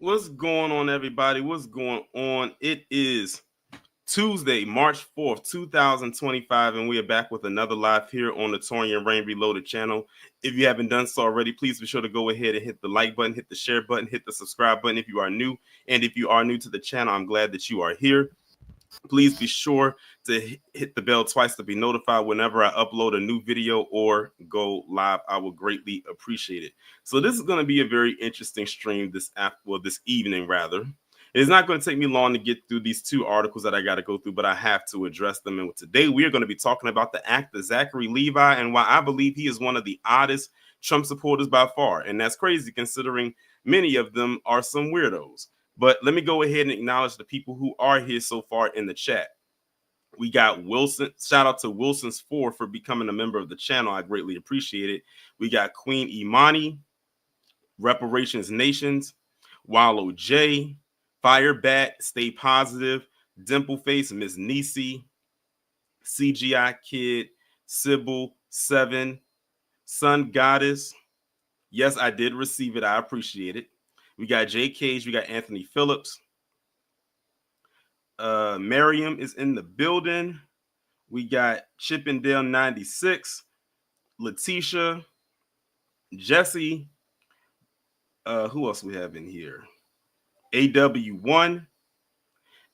What's going on, everybody? What's going on? It is Tuesday, March 4th, 2025, and we are back with another live here on the Torian Rain Reloaded channel. If you haven't done so already, please be sure to go ahead and hit the like button, hit the share button, hit the subscribe button if you are new. And if you are new to the channel, I'm glad that you are here. Please be sure to hit the bell twice to be notified whenever I upload a new video or go live. I will greatly appreciate it. So this is going to be a very interesting stream this evening rather. It's not going to take me long to get through these two articles that I got to go through, but I have to address them. And today we are going to be talking about the actor Zachary Levi and why I believe he is one of the oddest Trump supporters by far. And that's crazy considering many of them are some weirdos. But let me go ahead and acknowledge the people who are here so far in the chat. We got Wilson. Shout out to Wilson's4 for becoming a member of the channel. I greatly appreciate it. We got Queen Imani, Reparations Nations, Wallow J, Firebat, Stay Positive, Dimpleface, Miss Nisi, CGI Kid, Sybil 7, Sun Goddess. Yes, I did receive it. I appreciate it. We got J. Cage. We got Anthony Phillips. Miriam is in the building. We got Chippendale 96. Letitia. Jesse. Who else we have in here? AW1.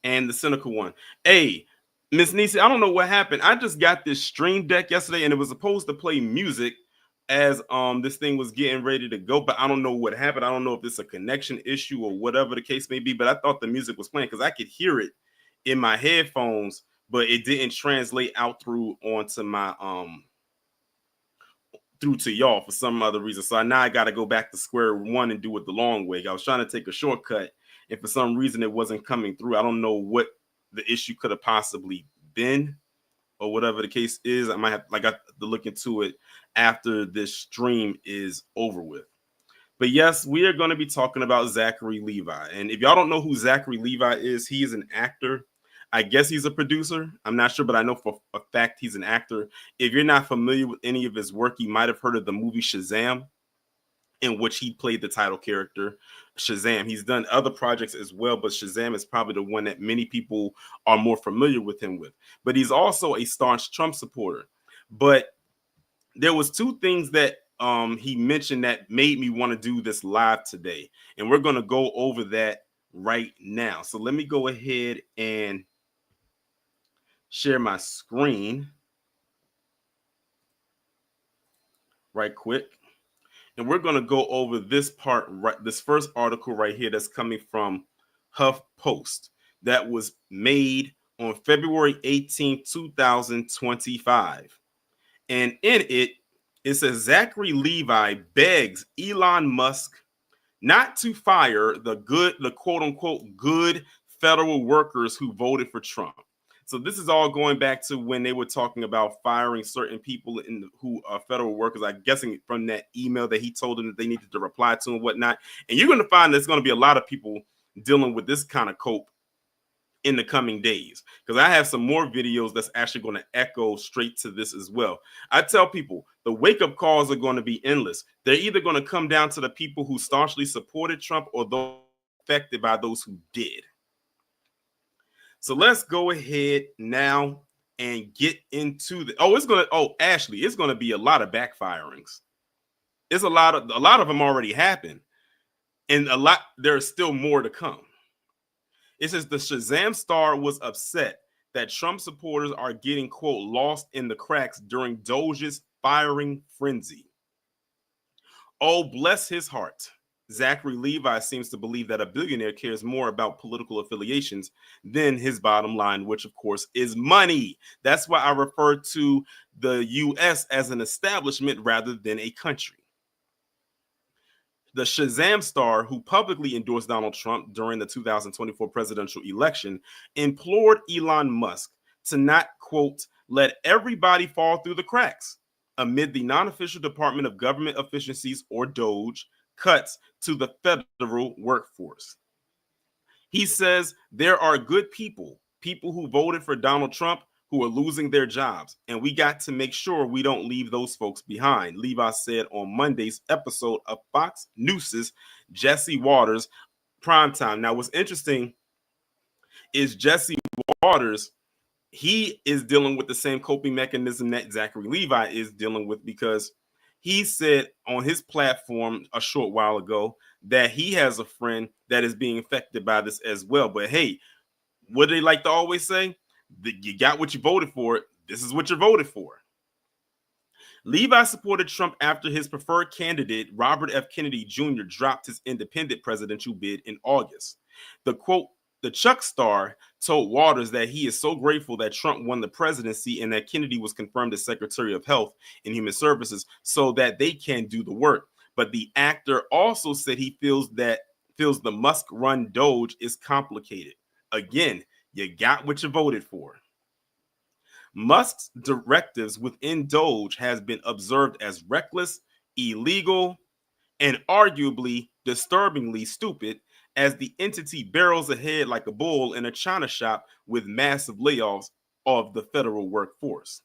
And the Cynical One. Hey, Miss Nisi, I don't know what happened. I just got this stream deck yesterday, and it was supposed to play music as this thing was getting ready to go, but I don't know what happened. I don't know if it's a connection issue or whatever the case may be, but I thought the music was playing because I could hear it in my headphones, but it didn't translate out through onto my through to y'all for some other reason. So now I got to go back to square one and do it the long way. I was trying to take a shortcut, and for some reason it wasn't coming through. I don't know what the issue could have possibly been or whatever the case is. I might have to look into it after this stream is over with. But yes, we are going to be talking about Zachary Levi. And if y'all don't know who Zachary Levi is, he is an actor. I guess he's a producer. I'm not sure, but I know for a fact he's an actor. If you're not familiar with any of his work, you might have heard of the movie Shazam, in which he played the title character, Shazam. He's done other projects as well, but Shazam is probably the one that many people are more familiar with him with. But he's also a staunch Trump supporter. But there was two things that he mentioned that made me want to do this live today. And we're going to go over that right now. So let me go ahead and share my screen right quick. And we're going to go over this part, right? This first article right here that's coming from HuffPost that was made on February 18, 2025. And in it, it says Zachary Levi begs Elon Musk not to fire the quote unquote good federal workers who voted for Trump. So this is all going back to when they were talking about firing certain people who are federal workers. I'm guessing from that email that he told them that they needed to reply to and whatnot. And you're going to find there's going to be a lot of people dealing with this kind of cope in the coming days, because I have some more videos that's actually going to echo straight to this as well. I tell people the wake-up calls are going to be endless. They're either going to come down to the people who staunchly supported Trump or those affected by those who did. So let's go ahead now and get into Ashley, it's going to be a lot of backfirings. It's a lot of them already happened, and there's still more to come. It says the Shazam star was upset that Trump supporters are getting, quote, lost in the cracks during DOGE's firing frenzy. Oh, bless his heart. Zachary Levi seems to believe that a billionaire cares more about political affiliations than his bottom line, which, of course, is money. That's why I refer to the U.S. as an establishment rather than a country. The Shazam star, who publicly endorsed Donald Trump during the 2024 presidential election, implored Elon Musk to not, quote, let everybody fall through the cracks amid the non-official Department of Government Efficiencies, or DOGE, cuts to the federal workforce. He says there are good people who voted for Donald Trump who are losing their jobs, and we got to make sure we don't leave those folks behind, Levi said on Monday's episode of Fox News's Jesse Waters prime time. Now, what's interesting is Jesse Waters, he is dealing with the same coping mechanism that Zachary Levi is dealing with, because he said on his platform a short while ago that he has a friend that is being affected by this as well. But hey, what do they like to always say? You got what you voted for. This is what you voted for. Levi supported Trump after his preferred candidate, Robert F. Kennedy Jr., dropped his independent presidential bid in August. The quote, the Chuck star told Waters that he is so grateful that Trump won the presidency and that Kennedy was confirmed as Secretary of Health and Human Services so that they can do the work. But the actor also said he feels the Musk-run DOGE is complicated. Again, you got what you voted for. Musk's directives within DOGE has been observed as reckless, illegal, and arguably disturbingly stupid, as the entity barrels ahead like a bull in a china shop with massive layoffs of the federal workforce.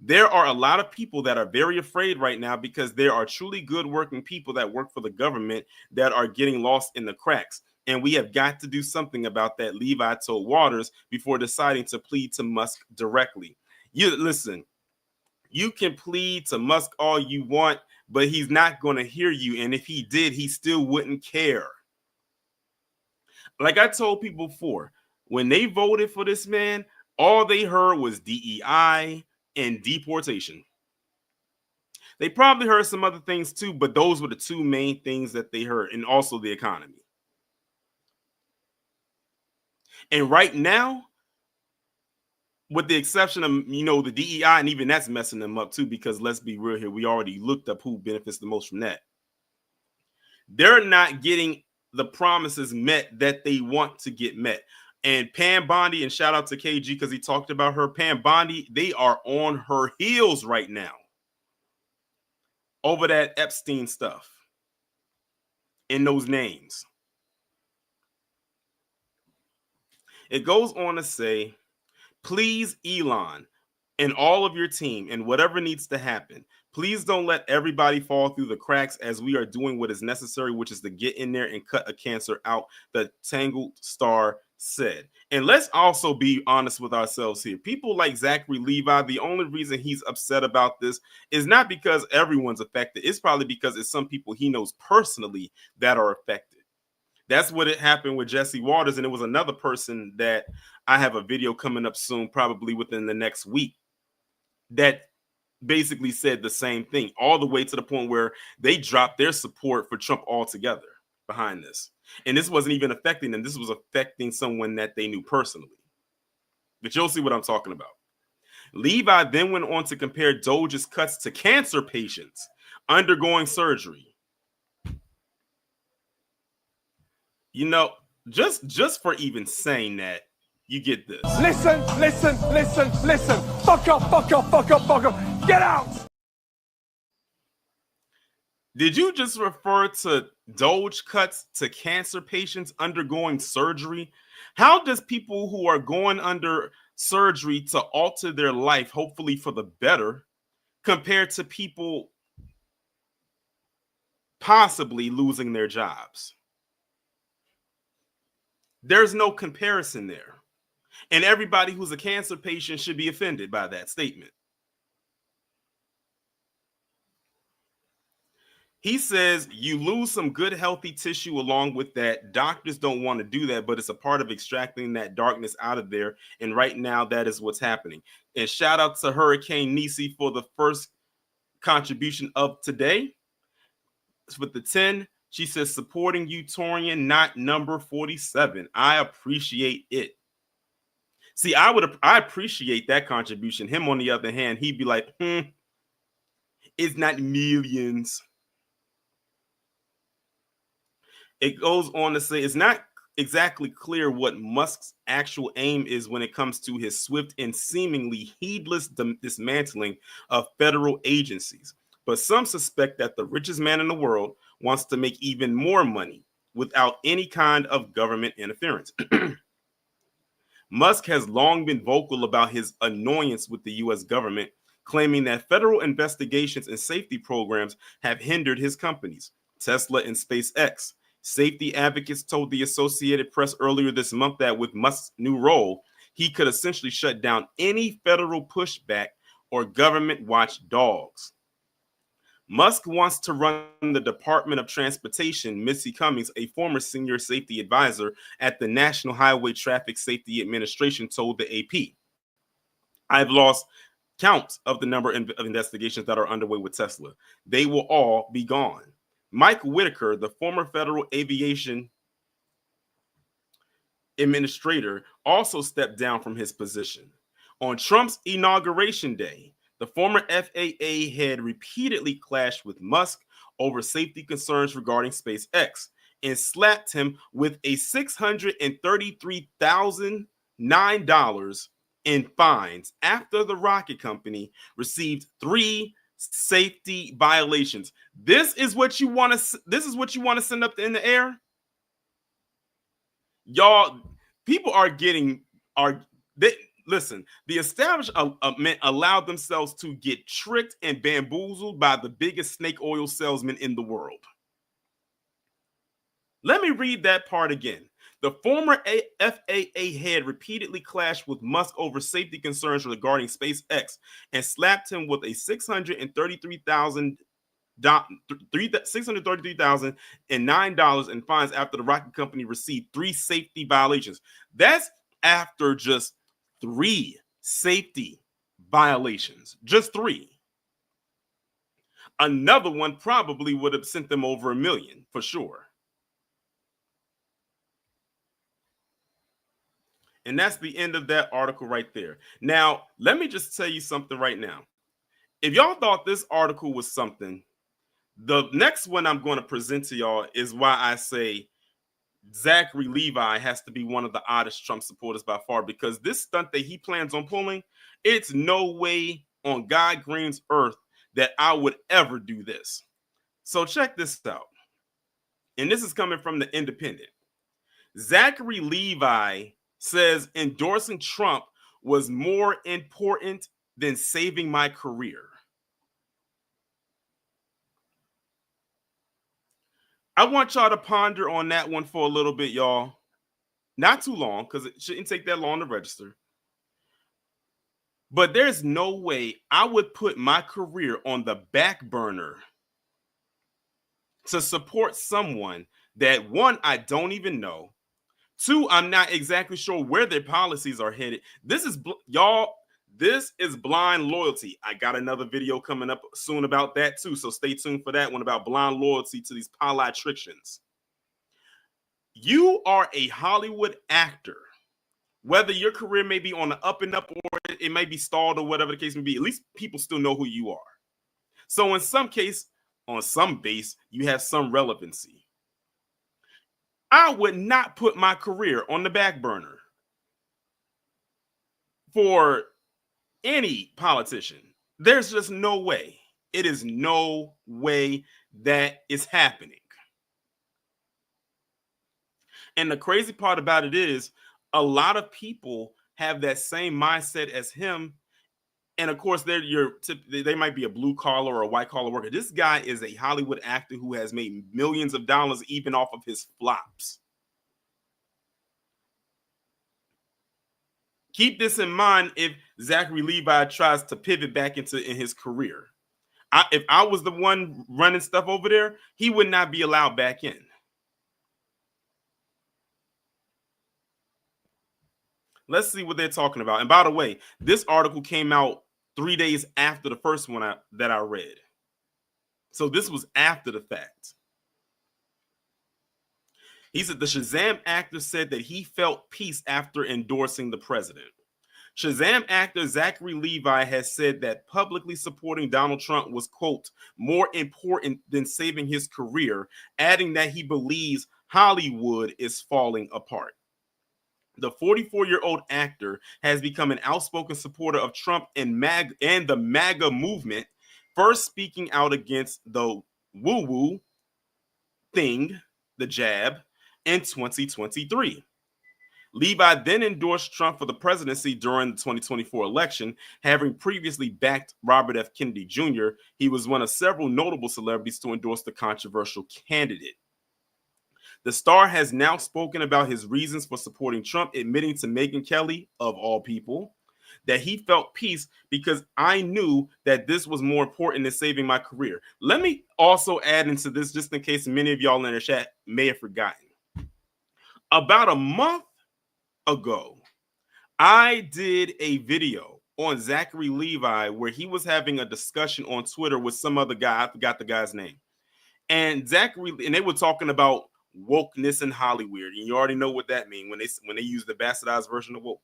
There are a lot of people that are very afraid right now because there are truly good working people that work for the government that are getting lost in the cracks. And we have got to do something about that, Levi told Waters before deciding to plead to Musk directly. Listen, you can plead to Musk all you want, but he's not going to hear you. And if he did, he still wouldn't care. Like I told people before, when they voted for this man, all they heard was DEI and deportation. They probably heard some other things too, but those were the two main things that they heard, and also the economy. And right now, with the exception of, the DEI, and even that's messing them up too, because let's be real here, we already looked up who benefits the most from that. They're not getting the promises met that they want to get met. And Pam Bondi, and shout out to KG because he talked about her, Pam Bondi, they are on her heels right now over that Epstein stuff in those names. It goes on to say, please, Elon, and all of your team, and whatever needs to happen, please don't let everybody fall through the cracks as we are doing what is necessary, which is to get in there and cut a cancer out, the Tangled Star said. And let's also be honest with ourselves here. People like Zachary Levi, the only reason he's upset about this is not because everyone's affected. It's probably because it's some people he knows personally that are affected. That's what it happened with Jesse Waters. And it was another person that I have a video coming up soon, probably within the next week, that basically said the same thing, all the way to the point where they dropped their support for Trump altogether behind this. And this wasn't even affecting them. This was affecting someone that they knew personally. But you'll see what I'm talking about. Levi then went on to compare DOGE's cuts to cancer patients undergoing surgery. Just for even saying that, you get this. Listen. Fuck up. Get out. Did you just refer to DOGE cuts to cancer patients undergoing surgery? How does people who are going under surgery to alter their life, hopefully for the better, compare to people possibly losing their jobs? There's no comparison there. And everybody who's a cancer patient should be offended by that statement. He says you lose some good, healthy tissue along with that. Doctors don't want to do that, but it's a part of extracting that darkness out of there. And right now, that is what's happening. And shout out to Hurricane Nisi for the first contribution of today. With the 10, she says, supporting you, Torian, not number 47. I appreciate it. See, I appreciate that contribution. Him, on the other hand, he'd be like, it's not millions. It goes on to say it's not exactly clear what Musk's actual aim is when it comes to his swift and seemingly heedless dismantling of federal agencies. But some suspect that the richest man in the world wants to make even more money without any kind of government interference. Musk has long been vocal about his annoyance with the U.S. government, claiming that federal investigations and safety programs have hindered his companies, Tesla and SpaceX, Safety advocates told the Associated Press earlier this month that with Musk's new role, he could essentially shut down any federal pushback or government watchdogs. Musk wants to run the Department of Transportation. Missy Cummings, a former senior safety advisor at the National Highway Traffic Safety Administration, told the AP, "I've lost count of the number of investigations that are underway with Tesla. They will all be gone." Mike Whitaker, the former federal aviation administrator, also stepped down from his position. On Trump's inauguration day, the former FAA head repeatedly clashed with Musk over safety concerns regarding SpaceX and slapped him with a $633,009 in fines after the rocket company received 3 safety violations. This is what you want to send up in the air? Y'all, people are getting listen, the establishment allowed themselves to get tricked and bamboozled by the biggest snake oil salesman in the world. Let me read that part again. The former FAA head repeatedly clashed with Musk over safety concerns regarding SpaceX and slapped him with a $633,009 in fines after the rocket company received 3 safety violations. That's after just 3 safety violations. Just 3. Another one probably would have sent them over $1 million for sure. And that's the end of that article right there. Now, let me just tell you something right now. If y'all thought this article was something, the next one I'm going to present to y'all is why I say Zachary Levi has to be one of the oddest Trump supporters by far, because this stunt that he plans on pulling, it's no way on God Green's earth that I would ever do this. So check this out. And this is coming from the Independent. Zachary Levi says endorsing Trump was more important than saving my career. I want y'all to ponder on that one for a little bit, y'all. Not too long, because it shouldn't take that long to register. But there's no way I would put my career on the back burner to support someone that, 1, I don't even know. 2, I'm not exactly sure where their policies are headed. This is, y'all, this is blind loyalty. I got another video coming up soon about that too, so stay tuned for that one about blind loyalty to these politicians. You are a Hollywood actor. Whether your career may be on the up and up or it may be stalled or whatever the case may be, at least people still know who you are. So in some case, on some base, you have some relevancy. I would not put my career on the back burner for any politician. There's just no way. It is no way that is happening. And the crazy part about it is a lot of people have that same mindset as him. And of course, they might be a blue collar or a white collar worker. This guy is a Hollywood actor who has made millions of dollars even off of his flops. Keep this in mind if Zachary Levi tries to pivot back in his career. If I was the one running stuff over there, he would not be allowed back in. Let's see what they're talking about. And by the way, this article came out 3 days after the first one that I read. So this was after the fact. He said the Shazam actor said that he felt peace after endorsing the president. Shazam actor Zachary Levi has said that publicly supporting Donald Trump was, quote, more important than saving his career, adding that he believes Hollywood is falling apart. The 44-year-old actor has become an outspoken supporter of Trump and the MAGA movement, first speaking out against the woo-woo thing, the jab, in 2023. Levi then endorsed Trump for the presidency during the 2024 election, having previously backed Robert F. Kennedy Jr. He was one of several notable celebrities to endorse the controversial candidate. The star has now spoken about his reasons for supporting Trump, admitting to Megyn Kelly, of all people, that he felt peace because I knew that this was more important than saving my career. Let me also add into this, just in case many of y'all in the chat may have forgotten. About a month ago, I did a video on Zachary Levi where he was having a discussion on Twitter with some other guy. I forgot the guy's name. And they were talking about wokeness in Hollywood. And you already know what that means when they use the bastardized version of woke.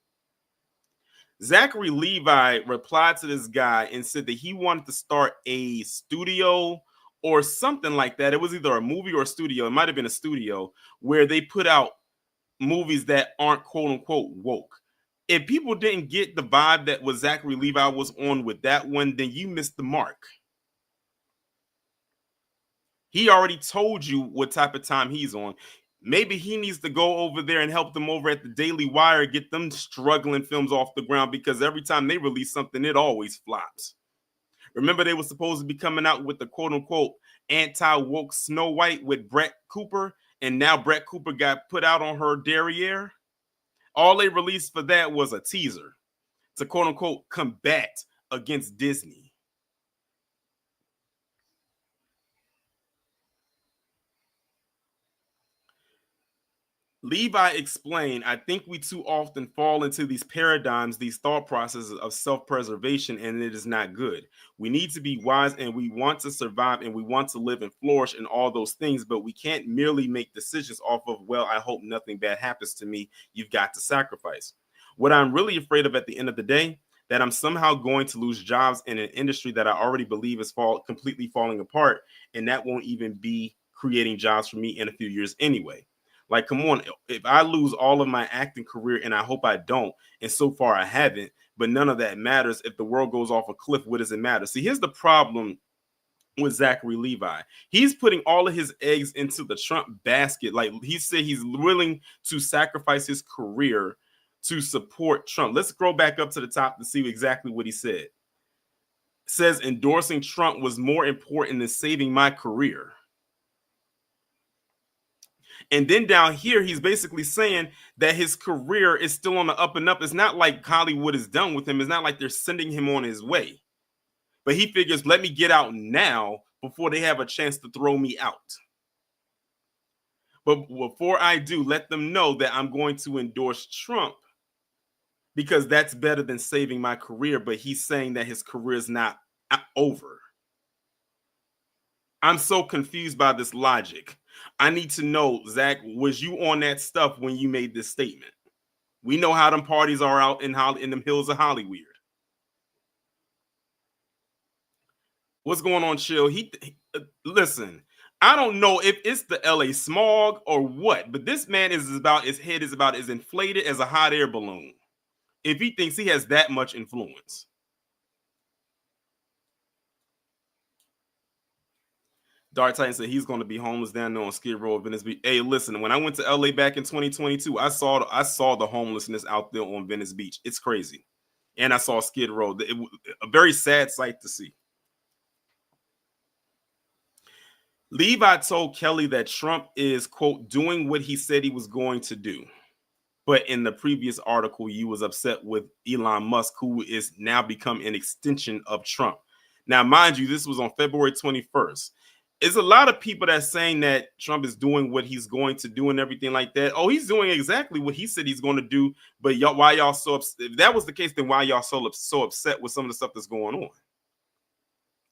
Zachary Levi replied to this guy and said that he wanted to start a studio or something like that. It was either a movie or a studio. It might have been a studio where they put out movies that aren't quote unquote woke. If people didn't get the vibe that what Zachary Levi was on with that one, then you missed the mark. He already told you what type of time he's on. Maybe he needs to go over there and help them over at the Daily Wire, get them struggling films off the ground, because every time they release something, it always flops. Remember, they were supposed to be coming out with the quote unquote anti-woke Snow White with Brett Cooper, and now Brett Cooper got put out on her derriere. All they released for that was a teaser to quote unquote combat against Disney. Levi explained, I think we too often fall into these paradigms, these thought processes of self-preservation, and it is not good. We need to be wise, and we want to survive, and we want to live and flourish and all those things, but we can't merely make decisions off of, well, I hope nothing bad happens to me. You've got to sacrifice. What I'm really afraid of at the end of the day, that I'm somehow going to lose jobs in an industry that I already believe is completely falling apart, and that won't even be creating jobs for me in a few years anyway. Like, come on, if I lose all of my acting career, and I hope I don't, and so far I haven't, but none of that matters. If the world goes off a cliff, what does it matter? See, here's the problem with Zachary Levi. He's putting all of his eggs into the Trump basket. Like, he said he's willing to sacrifice his career to support Trump. Let's scroll back up to the top to see exactly what he said. It says endorsing Trump was more important than saving my career. And then down here, he's basically saying that his career is still on the up and up. It's not like Hollywood is done with him. It's not like they're sending him on his way. But he figures, let me get out now before they have a chance to throw me out. But before I do, let them know that I'm going to endorse Trump because that's better than saving my career. But he's saying that his career is not over. I'm so confused by this logic. I need to know, Zach, was you on that stuff when you made this statement? We know how them parties are out in them hills of Hollywood. What's going on, Chill? Listen, I don't know if it's the LA smog or what, but this man his head is about as inflated as a hot air balloon. If he thinks he has that much influence. Dark Titan said he's going to be homeless down there on Skid Row, Venice Beach. Hey, listen, when I went to LA back in 2022, I saw the homelessness out there on Venice Beach. It's crazy. And I saw Skid Row. It was a very sad sight to see. Levi told Kelly that Trump is, quote, doing what he said he was going to do. But in the previous article, you was upset with Elon Musk, who is now become an extension of Trump. Now, mind you, this was on February 21st. There's a lot of people that's saying that Trump is doing what he's going to do and everything like that. Oh, he's doing exactly what he said he's going to do. But y'all, why y'all so upset? If that was the case, then why y'all so upset with some of the stuff that's going on?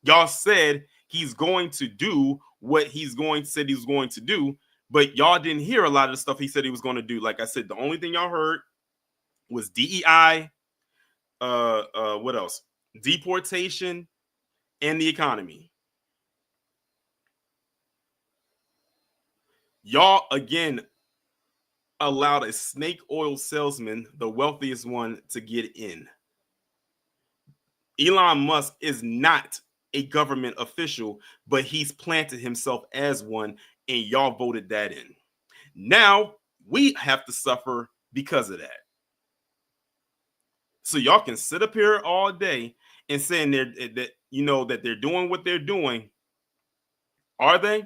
Y'all said he's going to do what said he was going to do, but y'all didn't hear a lot of the stuff he said he was going to do. Like I said, the only thing y'all heard was DEI, what else? Deportation, and the economy. Y'all again allowed a snake oil salesman, the wealthiest one, to get in. Elon Musk is not a government official, but he's planted himself as one, and y'all voted that in. Now we have to suffer because of that. So y'all can sit up here all day and saying that that they're doing what they're doing. Are they?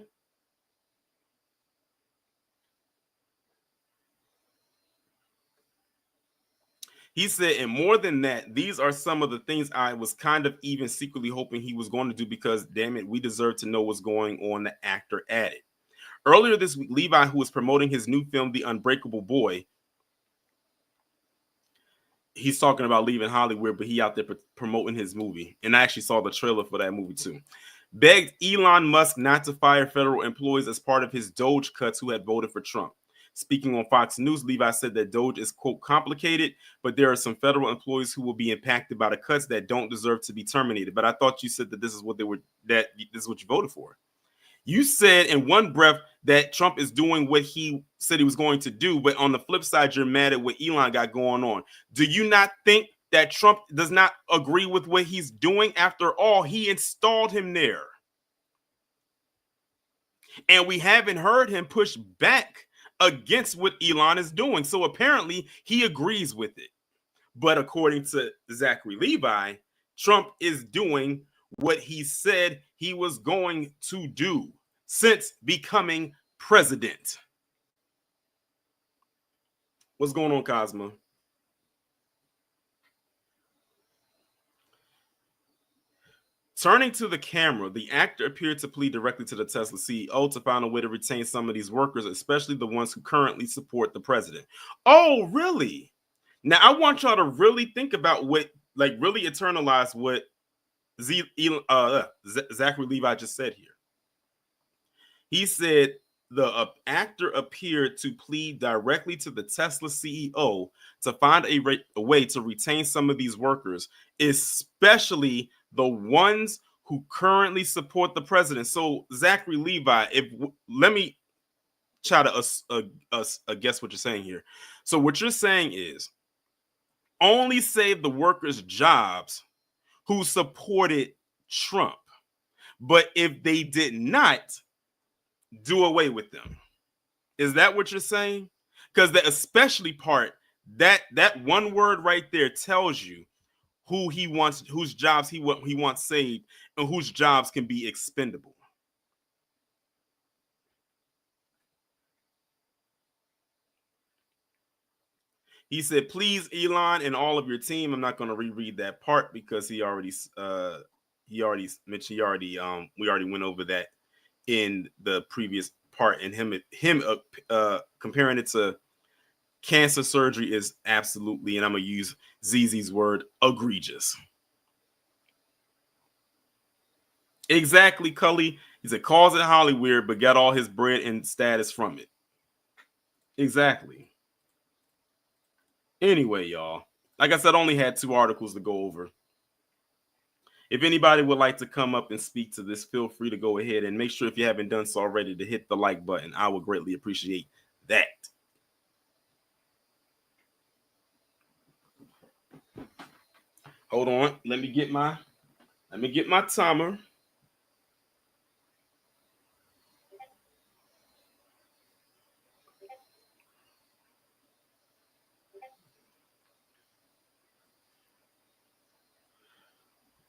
He said, and more than that, these are some of the things I was kind of even secretly hoping he was going to do because, damn it, we deserve to know what's going on, the actor added. Earlier this week, Levi, who was promoting his new film, The Unbreakable Boy, he's talking about leaving Hollywood, but he out there promoting his movie. And I actually saw the trailer for that movie too. Begged Elon Musk not to fire federal employees as part of his DOGE cuts who had voted for Trump. Speaking on Fox News, Levi said that DOGE is, quote, complicated, but there are some federal employees who will be impacted by the cuts that don't deserve to be terminated. But I thought you said that this is what this is what you voted for. You said in one breath that Trump is doing what he said he was going to do, but on the flip side, you're mad at what Elon got going on. Do you not think that Trump does not agree with what he's doing? After all, he installed him there. And we haven't heard him push back against what Elon is doing. So apparently he agrees with it. But according to Zachary Levi, Trump is doing what he said he was going to do since becoming president. What's going on, Cosmo? Turning to the camera, the actor appeared to plead directly to the Tesla CEO to find a way to retain some of these workers, especially the ones who currently support the president. Oh, really? Now, I want y'all to really think about what, like, really internalize what Zachary Levi just said here. He said the actor appeared to plead directly to the Tesla CEO to find a way to retain some of these workers, especially the ones who currently support the president. So, Zachary Levi, let me try to guess what you're saying here. So, what you're saying is only save the workers' jobs who supported Trump. But if they did not, do away with them. Is that what you're saying? Because the especially part, that one word right there tells you who he wants, whose jobs he wants saved, and whose jobs can be expendable. He said, "Please, Elon, and all of your team." I'm not going to reread that part because we already we already went over that in the previous part, and him comparing it to cancer surgery is absolutely, and I'm gonna use ZZ's word, egregious. Exactly, Cully. He said calls it Hollywood, but got all his bread and status from it. Exactly. Anyway, y'all, like I said, I only had 2 articles to go over. If anybody would like to come up and speak to this, feel free to go ahead, and make sure, if you haven't done so already, to hit the like button. I would greatly appreciate that. Hold on, let me get my timer.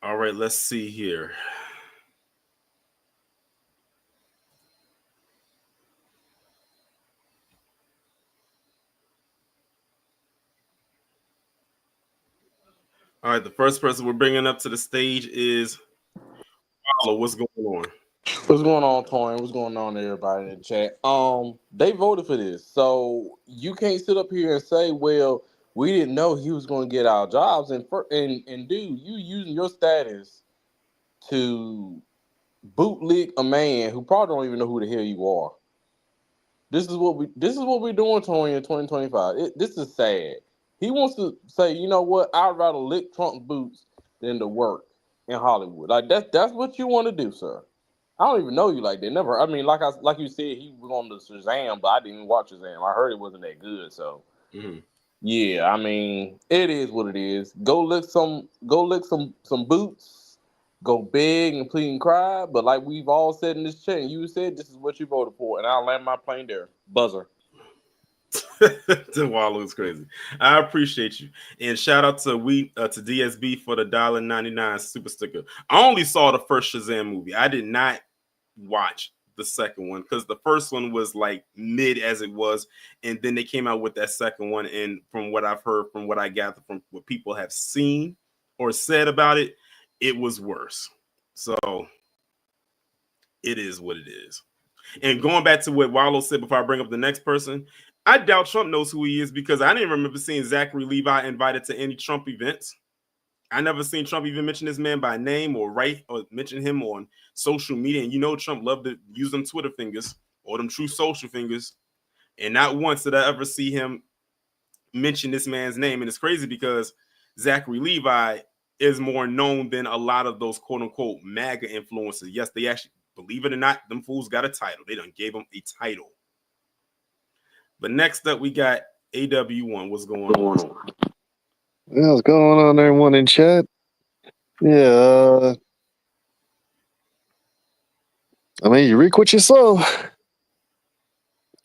All right, let's see here. All right, the first person we're bringing up to the stage is Paulo. What's going on? What's going on, Torin? What's going on, everybody in the chat? They voted for this, so you can't sit up here and say, "Well, we didn't know he was going to get our jobs." And dude, you using your status to bootlick a man who probably don't even know who the hell you are. This is what we're doing, Torin, in 2025. This is sad. He wants to say, you know what? I'd rather lick Trump's boots than to work in Hollywood. Like that's what you want to do, sir. I don't even know you like that. Never. I mean, like you said, he was on the Shazam, but I didn't even watch Shazam. I heard it wasn't that good. So, yeah. I mean, it is what it is. Go lick some boots. Go beg and plead and cry. But like we've all said in this chat, you said this is what you voted for, and I'll land my plane there. Buzzer. Wallow is crazy. I appreciate you, and shout out to DSB for the $1.99 super sticker. I only saw the first Shazam movie. I did not watch the second one because the first one was like mid as it was, and then they came out with that second one. And from what I've heard, from what I gather from what people have seen or said about it, it was worse. So it is what it is. And going back to what Wallow said before I bring up the next person, I doubt Trump knows who he is because I didn't remember seeing Zachary Levi invited to any Trump events. I never seen Trump even mention this man by name or mention him on social media. And you know Trump loved to use them Twitter fingers or them true social fingers. And not once did I ever see him mention this man's name. And it's crazy because Zachary Levi is more known than a lot of those quote unquote MAGA influencers. Yes, they actually, believe it or not, them fools got a title. They done gave him a title. But next up, we got AW1. What's going on? Yeah, what's going on, everyone in chat? Yeah, I mean, you reap what you sow.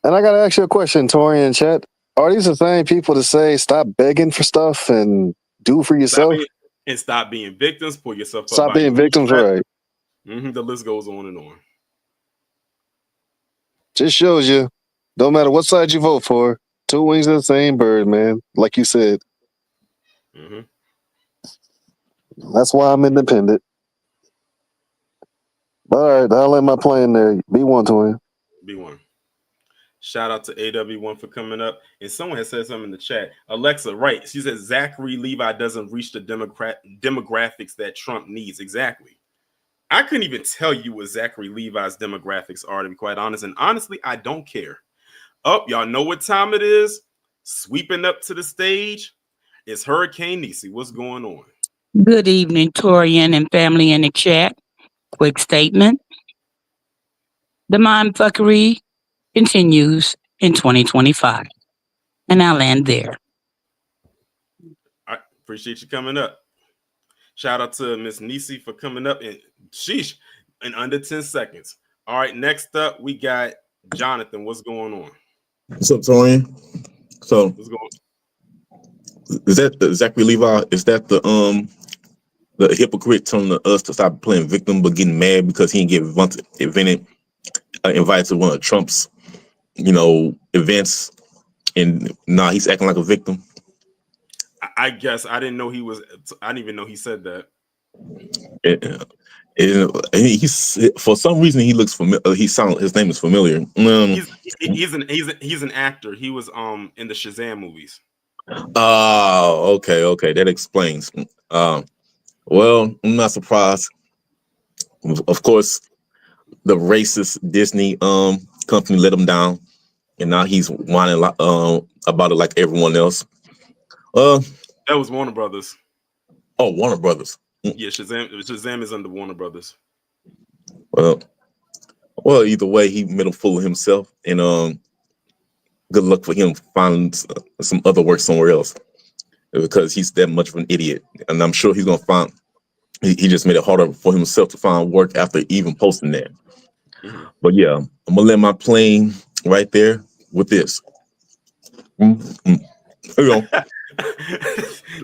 And I got to ask you a question, Tori in chat. Are these the same people that say stop begging for stuff and do for yourself? Stop being victims, pull yourself up. Stop being victims, right? The list goes on and on. Just shows you, no matter what side you vote for, two wings of the same bird, man. Like you said. Mm-hmm. That's why I'm independent. All right, I'll let my plane there. B1 Tori. B1. Shout out to AW1 for coming up. And someone has said something in the chat. Alexa, right. She says Zachary Levi doesn't reach the demographics that Trump needs. Exactly. I couldn't even tell you what Zachary Levi's demographics are, to be quite honest. And honestly, I don't care. Y'all know what time it is? Sweeping up to the stage. It's Hurricane Niecy. What's going on? Good evening, Torian and family in the chat. Quick statement. The mindfuckery continues in 2025. And I'll end there. I appreciate you coming up. Shout out to Miss Niecy for coming up in under 10 seconds. All right, next up we got Jonathan. What's going on? What's up, Torian? So what's going on? Is that the Zachary Levi? Is that the hypocrite telling us to stop playing victim but getting mad because he didn't get invited to one of Trump's events, and now he's acting like a victim? I guess I didn't know he was. I didn't even know he said that. He's, for some reason, he looks familiar. His name is familiar. He's an actor. He was in the Shazam movies. Oh, okay, that explains. Well, I'm not surprised. Of course, the racist Disney company let him down, and now he's whining about it like everyone else. That was Warner Brothers. Oh, Warner Brothers. Yeah, Shazam is under Warner Brothers. Well, either way, he made a fool of himself, and good luck for him finding some other work somewhere else, because he's that much of an idiot, and I'm sure he's gonna find. He just made it harder for himself to find work after even posting that. Mm-hmm. But yeah, I'm gonna let my plane right there with this. Mm-hmm. Here you go.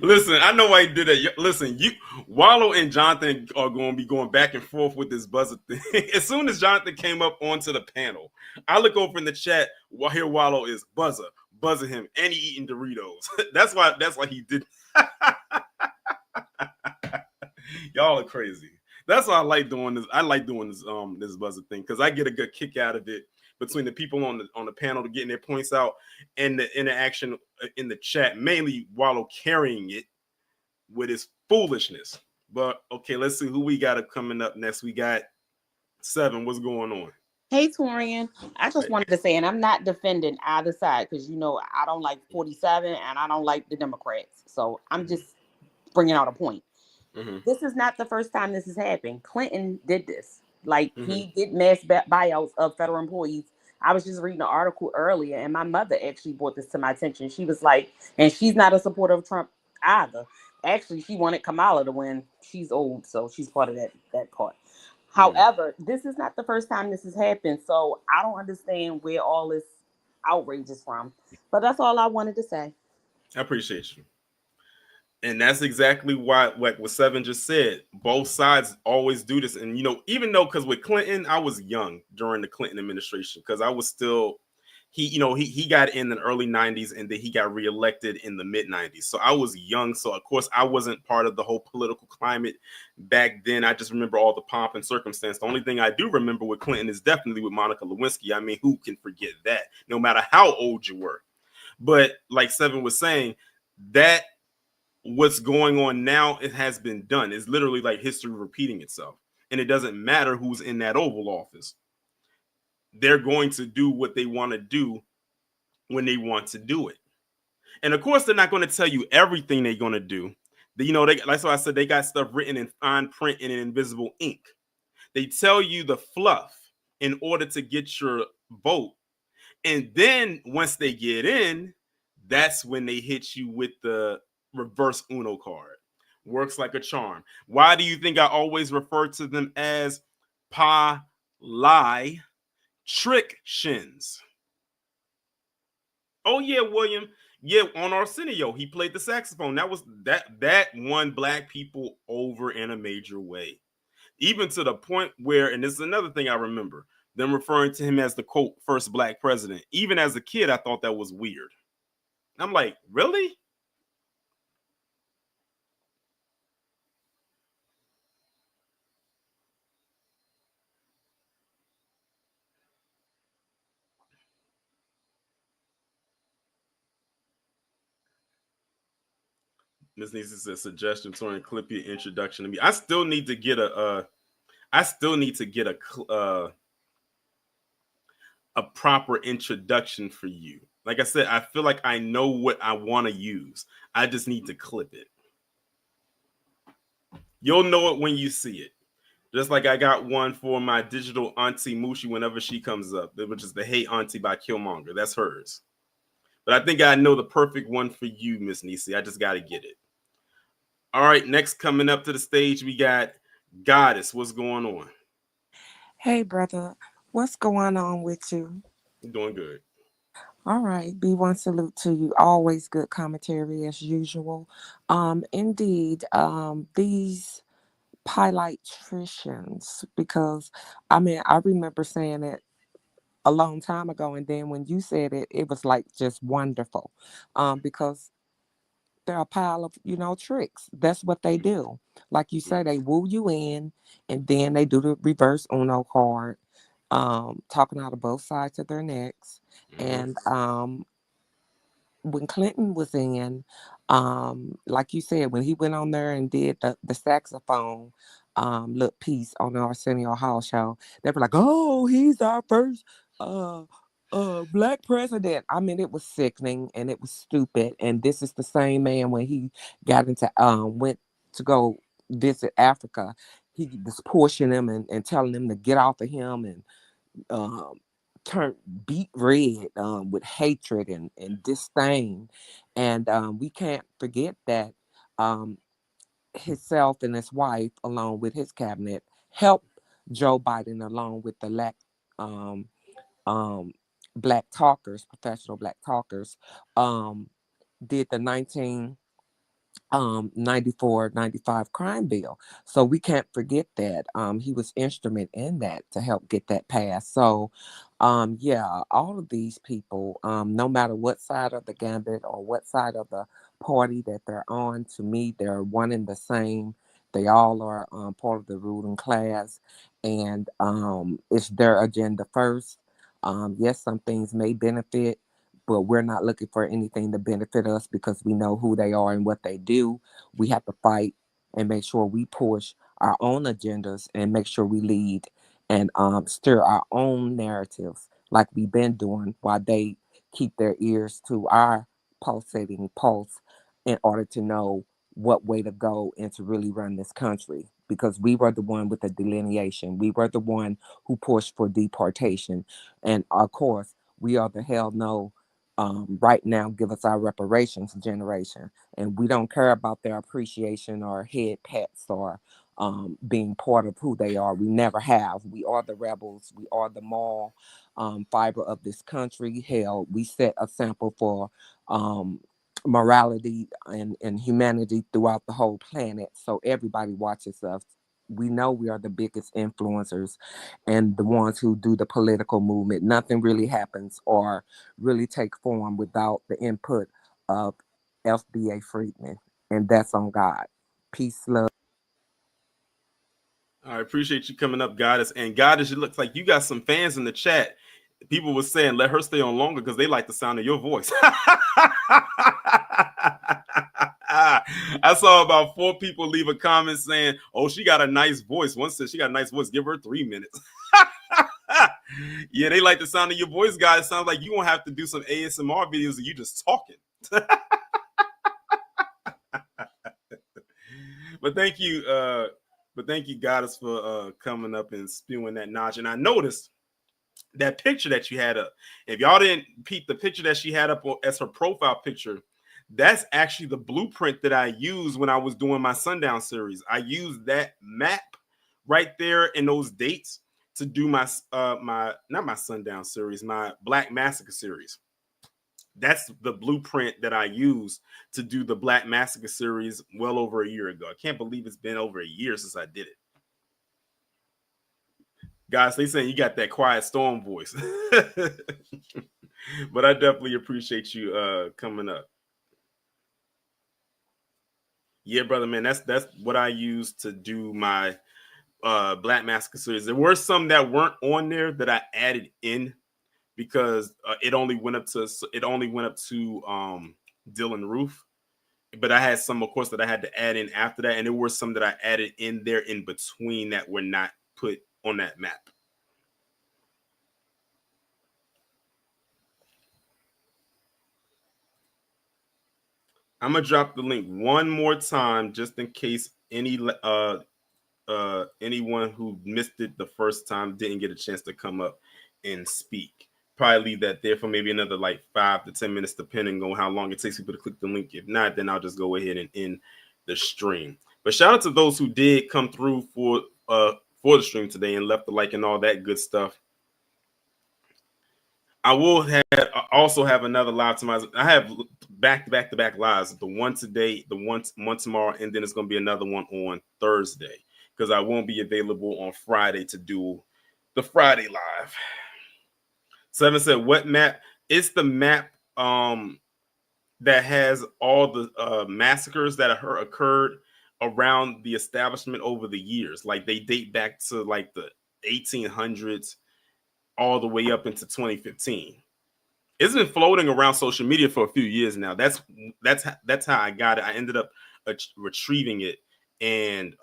Listen, I know why he did that. Listen, Wallow and Jonathan are going to be going back and forth with this buzzer thing. As soon as Jonathan came up onto the panel, I look over in the chat. Here Wallow is buzzing him, and he eating Doritos. That's why he did. Y'all are crazy. That's why I like doing this. I like doing this buzzer thing because I get a good kick out of it between the people on the panel to getting their points out and the interaction in the chat, mainly Wallow carrying it with his foolishness. But okay, let's see who we got coming up next. We got 7. What's going on? Hey, Torian. I just wanted to say, and I'm not defending either side because, I don't like 47 and I don't like the Democrats. So I'm just bringing out a point. Mm-hmm. This is not the first time this has happened. Clinton did this. He did mass buyouts of federal employees. I was just reading an article earlier, and my mother actually brought this to my attention. She was like, and she's not a supporter of Trump either. Actually, she wanted Kamala to win. She's old, so she's part of that part. However, this is not the first time this has happened, so I don't understand where all this outrage is from. But that's all I wanted to say. I appreciate you. And that's exactly why, like what Seven just said, both sides always do this. And, even though, because with Clinton, I was young during the Clinton administration, because I was still, he got in the early 90s and then he got reelected in the mid 90s. So I was young. So, of course, I wasn't part of the whole political climate back then. I just remember all the pomp and circumstance. The only thing I do remember with Clinton is definitely with Monica Lewinsky. I mean, who can forget that, no matter how old you were? But like Seven was saying, that what's going on now, it has been done. It's literally like history repeating itself. And it doesn't matter who's in that Oval Office. They're going to do what they want to do when they want to do it. And of course, they're not going to tell you everything they're going to do. That's why I said they got stuff written in fine print and in invisible ink. They tell you the fluff in order to get your vote. And then once they get in, that's when they hit you with the reverse Uno card. Works like a charm. Why do you think I always refer to them as lie trick shins? Oh yeah, William. Yeah, on Arsenio, he played the saxophone. That won black people over in a major way. Even to the point where, and this is another thing I remember, them referring to him as the quote first black president. Even as a kid, I thought that was weird. I'm like, really? Miss Nisa says suggestion to an clip your introduction to me. I still need to get a proper introduction for you. Like I said, I feel like I know what I want to use. I just need to clip it. You'll know it when you see it. Just like I got one for my digital auntie Mushi whenever she comes up, which is the Hey Auntie by Killmonger. That's hers. But I think I know the perfect one for you, Miss Nisi. I just got to get it. All right, next coming up to the stage, we got Goddess. What's going on? Hey, brother. What's going on with you? Doing good. All right. B1 salute to you. Always good commentary as usual. Indeed, these pilotricians, because I remember saying it a long time ago, and then when you said it, it was like just wonderful. Because they're a pile of, tricks. That's what they do. Like you say, they woo you in, and then they do the reverse Uno card, talking out of both sides of their necks. And when Clinton was in, like you said, when he went on there and did the saxophone little piece on the Arsenio Hall show, they were like, "Oh, he's our first uh black president." I mean, it was sickening and it was stupid. And this is the same man when he went to go visit Africa, he was pushing them and telling them to get off of him, and um turned beet red with hatred and disdain. And we can't forget that um, himself and his wife, along with his cabinet, helped Joe Biden, along with the um, um, black talkers, professional black talkers, did the 94, 95 crime bill. So we can't forget that he was instrument in that to help get that passed. So yeah, all of these people, no matter what side of the gambit or what side of the party that they're on, to me they're one and the same. They all are part of the ruling class, and it's their agenda first. Yes, some things may benefit, but we're not looking for anything to benefit us because we know who they are and what they do. We have to fight and make sure we push our own agendas and make sure we lead and steer our own narratives like we've been doing, while they keep their ears to our pulsating pulse in order to know what way to go and to really run this country. Because we were the one with the delineation. We were the one who pushed for deportation. And of course, we are the hell no right now, give us our reparations generation. And we don't care about their appreciation or head pats or being part of who they are. We never have. We are the rebels. We are the moral fiber of this country. Hell, we set a sample for morality and humanity throughout the whole planet. So everybody watches us. We know we are the biggest influencers and the ones who do the political movement. Nothing really happens or really take form without the input of FBA Friedman. And that's on God. Peace, love. I appreciate you coming up, Goddess. And Goddess, it looks like you got some fans in the chat. People were saying let her stay on longer because they like the sound of your voice. I saw about 4 people leave a comment saying, oh, she got a nice voice. One said she got a nice voice. Give her 3 minutes. Yeah, they like the sound of your voice, guys. It sounds like you're going to have to do some ASMR videos of you just talking. But thank you, Goddess, for coming up and spewing that knowledge. And I noticed that picture that you had up. If y'all didn't peep the picture that she had up as her profile picture, that's actually the blueprint that I used when I was doing my Sundown series. I used that map right there in those dates to do my not my Sundown series, my Black Massacre series. That's the blueprint that I used to do the Black Massacre series well over a year ago. I can't believe it's been over a year since I did it. Guys, they saying you got that Quiet Storm voice. But I definitely appreciate you coming up. Yeah, brother, man, that's what I used to do my Black Massacre series. There were some that weren't on there that I added in because it only went up to Dylan Roof. But I had some, of course, that I had to add in after that, and there were some that I added in there in between that were not put on that map. I'm gonna drop the link one more time just in case anyone who missed it the first time didn't get a chance to come up and speak. Probably leave that there for maybe another like 5 to 10 minutes, depending on how long it takes people to click the link. If not, then I'll just go ahead and end the stream. But shout out to those who did come through for the stream today and left the like and all that good stuff. I will also have another live tomorrow. I have back-to-back lives. The one today, the one tomorrow, and then it's going to be another one on Thursday because I won't be available on Friday to do the Friday live. Seven said, what map? It's the map that has all the massacres that occurred around the establishment over the years. Like they date back to like the 1800s all the way up into 2015. It's been floating around social media for a few years now. That's how I got it. I ended up retrieving it, and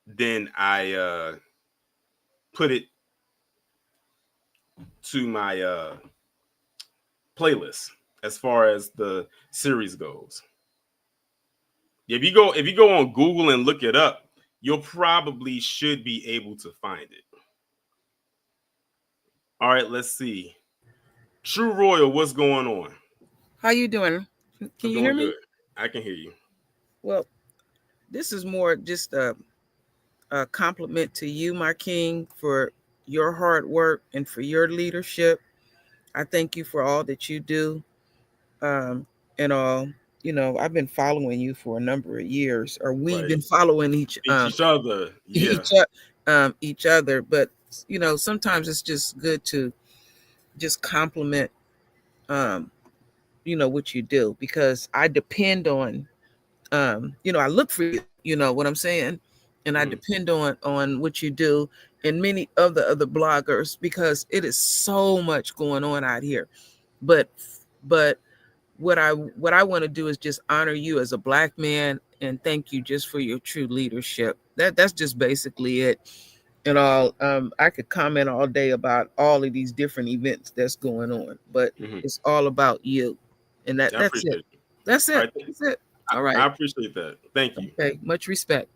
then I put it to my playlist as far as the series goes. If you go on Google and look it up, you'll probably should be able to find it. All right, let's see. True Royal, what's going on? How you doing? Can you hear me? Good. I can hear you. Well, this is more just a compliment to you, my king, for your hard work and for your leadership. I thank you for all that you do. And all, I've been following you for a number of years, or we've been following each other. Yeah. Each other. But sometimes it's just good to just compliment what you do, because I depend on I look for you, you know what I'm saying? And I depend on what you do and many of the other bloggers, because it is so much going on out here. But what I want to do is just honor you as a Black man and thank you just for your true leadership. That's just basically it. And all I could comment all day about all of these different events that's going on, but it's all about you. And that's it. That's it. That's it. All right. I appreciate that. Thank you. Okay. Much respect.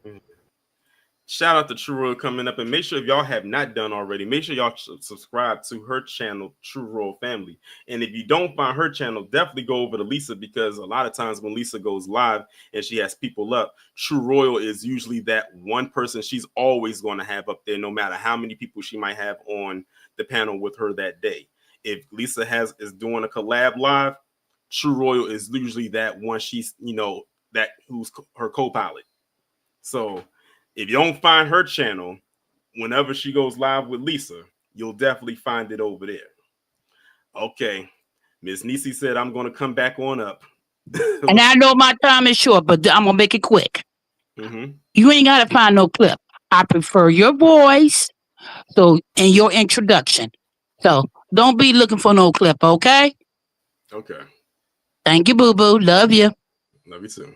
Shout out to True Royal coming up, and make sure if y'all have not done already, make sure y'all subscribe to her channel, True Royal Family. And if you don't find her channel, definitely go over to Lisa, because a lot of times when Lisa goes live and she has people up, True Royal is usually that one person she's always going to have up there, no matter how many people she might have on the panel with her that day. If Lisa is doing a collab live, True Royal is usually that one she's, that who's her co-pilot. So if you don't find her channel, whenever she goes live with Lisa, you'll definitely find it over there. Okay. Miss Nisi said, I'm going to come back on up. And I know my time is short, but I'm going to make it quick. Mm-hmm. You ain't got to find no clip. I prefer your voice and your introduction. So don't be looking for no clip, okay? Okay. Thank you, boo-boo. Love you. Love you too.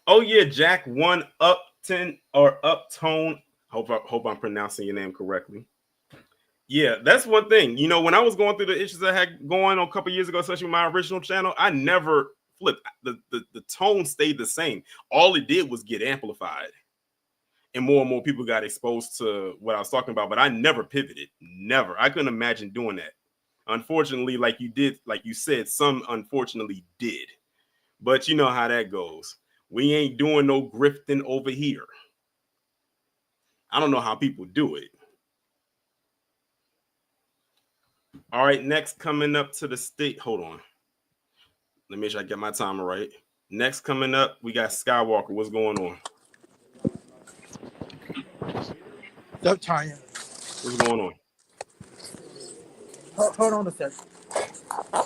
Oh yeah, Jack one Upton or Uptone. Hope I'm pronouncing your name correctly. Yeah, that's one thing. When I was going through the issues I had going on a couple years ago, especially with my original channel, I never flipped. The tone stayed the same. All it did was get amplified. And more people got exposed to what I was talking about, but I never pivoted. Never. I couldn't imagine doing that. Unfortunately, like you said, some unfortunately did. But you know how that goes. We ain't doing no grifting over here. I don't know how people do it. All right, next coming up to the state. Hold on. Let me make sure I get my timer right. Next coming up, we got Skywalker. What's going on? Don't try it. What's going on? Hold on a sec.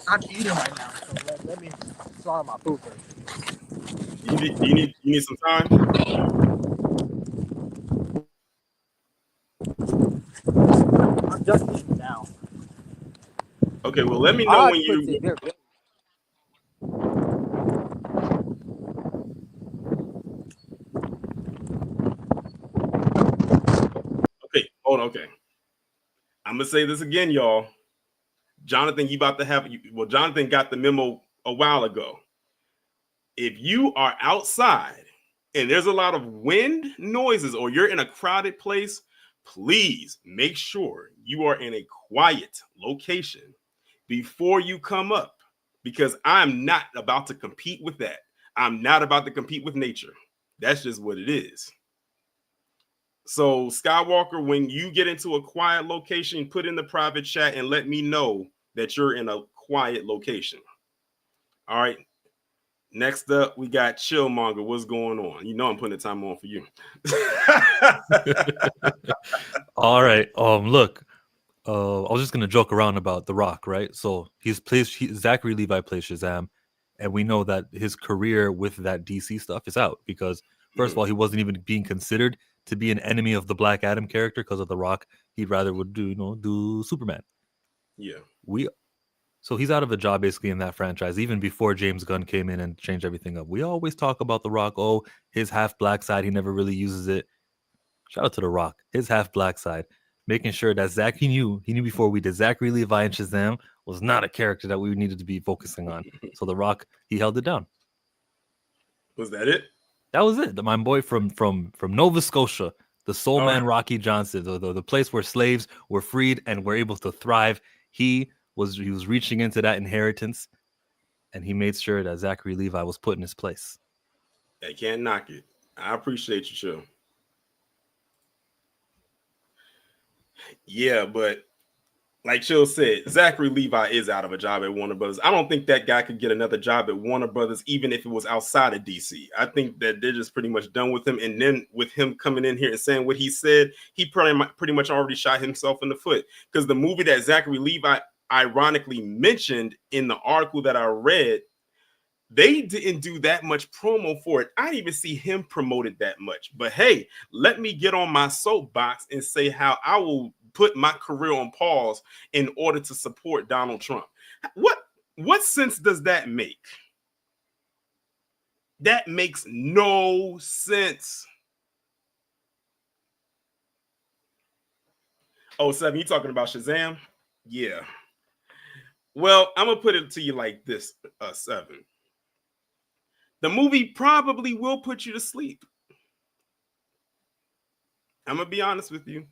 I'm eating right now, so let me swallow my food first. You need some time? I'm just eating now. Okay, well, let me know when you. Okay, hold on. Okay, I'm gonna say this again, y'all. Jonathan, Jonathan got the memo a while ago. If you are outside and there's a lot of wind noises or you're in a crowded place, please make sure you are in a quiet location before you come up, because I'm not about to compete with that. I'm not about to compete with nature. That's just what it is. So Skywalker, when you get into a quiet location, put in the private chat and let me know that you're in a quiet location. All right. Next up, we got Chillmonger. What's going on? I'm putting the time on for you. All right. Look, I was just gonna joke around about The Rock, right? So Zachary Levi plays Shazam, and we know that his career with that DC stuff is out because first of all, he wasn't even being considered to be an enemy of the Black Adam character because of The Rock. He'd rather would do Superman. Yeah. So he's out of a job basically in that franchise, even before James Gunn came in and changed everything up. We always talk about The Rock. Oh, his half black side, he never really uses it. Shout out to The Rock, his half black side, making sure that he knew before we did. Zachary Levi and Shazam was not a character that we needed to be focusing on. So The Rock, he held it down. Was that it? That was it. My boy from Nova Scotia, the soul man Rocky Johnson, the place where slaves were freed and were able to thrive. He was reaching into that inheritance, and he made sure that Zachary Levi was put in his place. I can't knock it. I appreciate you, Chill. Yeah, but like Chill said, Zachary Levi is out of a job at Warner Brothers. I don't think that guy could get another job at Warner Brothers, even if it was outside of DC. I think that they're just pretty much done with him. And then with him coming in here and saying what he said, he pretty much already shot himself in the foot. Because the movie that Zachary Levi ironically mentioned in the article that I read, they didn't do that much promo for it. I didn't even see him promoted that much. But hey, let me get on my soapbox and say how I will put my career on pause in order to support Donald Trump. What sense does that make? That makes no sense. Oh, Seven, you talking about Shazam? Yeah. Well, I'm gonna put it to you like this, Seven. The movie probably will put you to sleep. I'm gonna be honest with you.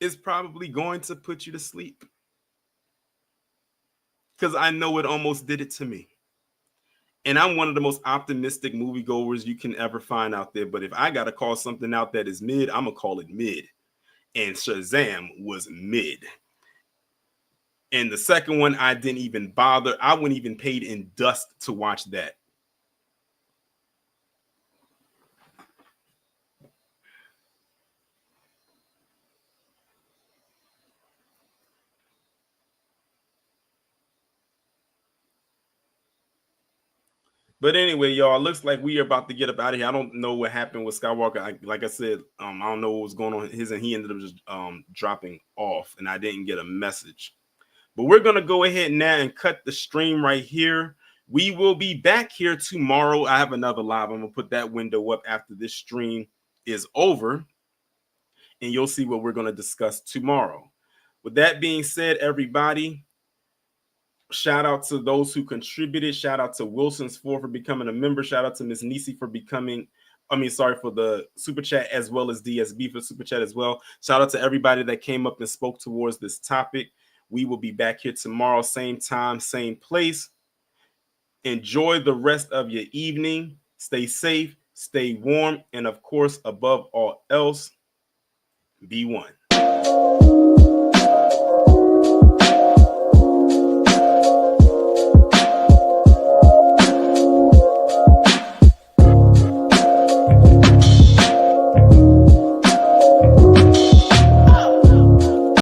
It's probably going to put you to sleep. Because I know it almost did it to me. And I'm one of the most optimistic moviegoers you can ever find out there. But if I gotta call something out that is mid, I'm gonna call it mid. And Shazam was mid. And the second one, I didn't even bother. I wouldn't even paid in dust to watch that. But anyway, y'all, looks like we are about to get up out of here. I don't know what happened with Skywalker. Like I said, I don't know what was going on. He ended up just dropping off, and I didn't get a message. But we're gonna go ahead now and cut the stream right here. We will be back here tomorrow. I have another live. I'm gonna put that window up after this stream is over, and you'll see what we're gonna discuss tomorrow. With that being said, everybody, shout out to those who contributed. Shout out to Wilson's for becoming a member. Shout out to Miss Nisi for becoming, for the super chat, as well as DSB for super chat as well. Shout out to everybody that came up and spoke towards this topic. We will be back here tomorrow, same time, same place. Enjoy the rest of your evening. Stay safe, stay warm, and of course, above all else, be one.